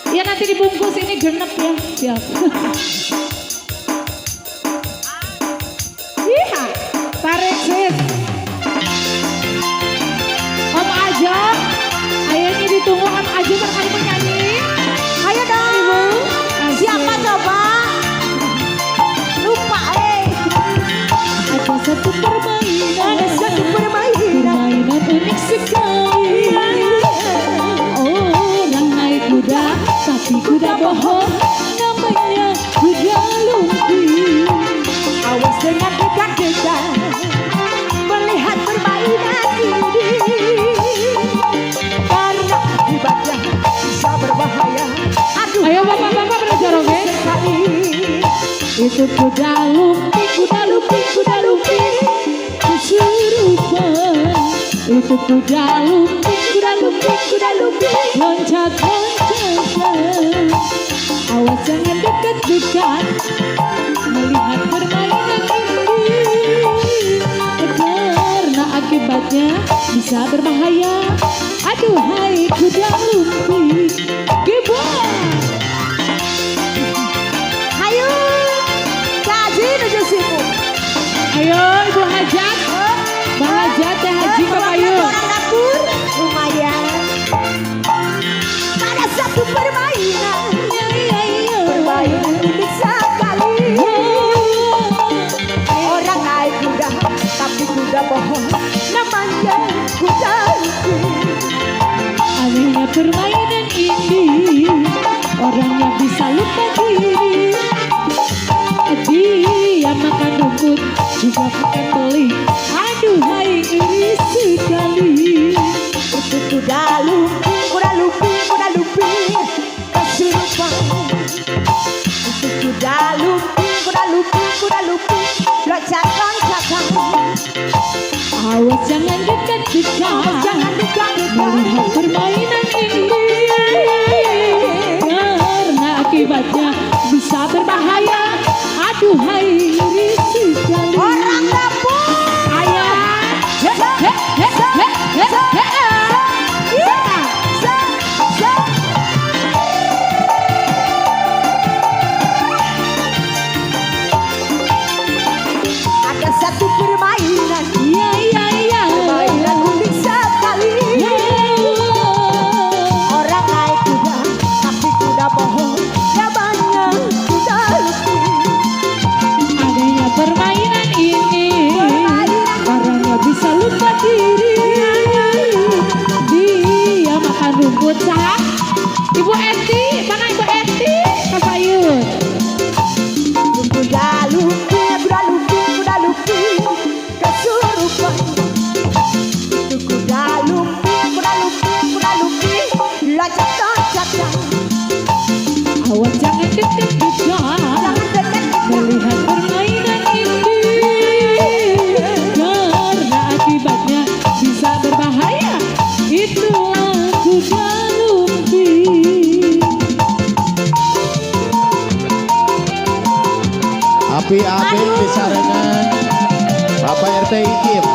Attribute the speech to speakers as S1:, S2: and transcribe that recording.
S1: Ya nanti dibungkus ini genep ya. Siap. Iya, tarik sis. Om Ajo, ayo ini ditunggu Om Ajo berkali menyanyi.
S2: Ayo dong.
S1: Ibu.
S2: Siapa coba? Lupa
S1: Ada satu permainan, permainan unik sekali. Orang naik kuda, tapi kuda bohong, namanya kuda lumping.
S2: Awas dengan dekat-dekat melihat permainan ini, karena akibatnya bisa berbahaya. Aduh,
S1: Ayo bapak-bapak belajar oke?
S2: sekali.
S1: Itu kuda lumping, kuda lumping, kuda lumping kesurupan. Itu kuda lumping, kuda lumping, kuda lumping loncat-loncatan. Awas jangan dekat-dekat melihat permainan ini, karena akibatnya bisa berbahaya. Aduhai kuda lumping, gimana?
S2: Ayo, Kaji menuju situ.
S1: Ayo Ibu Hajat, Bang Hajat, Teh Haji, Pak Ayu.
S2: Orang dapur, lumayan. Ada satu permainan, permainan unik sekali. Orang naik kuda, tapi kuda bohong, namanya kuda lumping.
S1: Anehnya permainan ini, orangnya bisa lupa diri. Dia makan rumput, juga makan beli. Aduhai iri sekali.
S2: Itu kuda lumping, kuda lumping, kuda lumping kesurupan. Itu kuda lumping, kuda lumping, kuda lumping loncat-loncatan.
S1: Awas jangan dekat-dekat,
S2: Jangan dekat-dekat
S1: melihat permainan ini, karena akibatnya bisa berbahaya. Aduhai iri sekali.
S2: orang dapur.
S1: Ayo,
S2: Ada satu permainan,
S1: iya.
S2: permainan unik sekali. Orang naik kuda, tapi kuda bohong, namanya kuda lumping.
S1: Adanya permainan ini, orangnya bisa lupa diri. Dia makan rumput sah. Ibu Eti, mana Ibu Eti? Bapak Yud.
S2: Kuda lumping, kuda lumping, kuda lumping kesurupan. Itu kuda lumping, kuda lumping, kuda lumping loncat-loncatan.
S1: Awas jangan dekat-dekat
S2: Jangan dekat-dekat
S1: melihat permainan ini, karena akibatnya bisa berbahaya. Itulah kuda lumping.
S3: Api-api disarengan Bapak RT Ikim.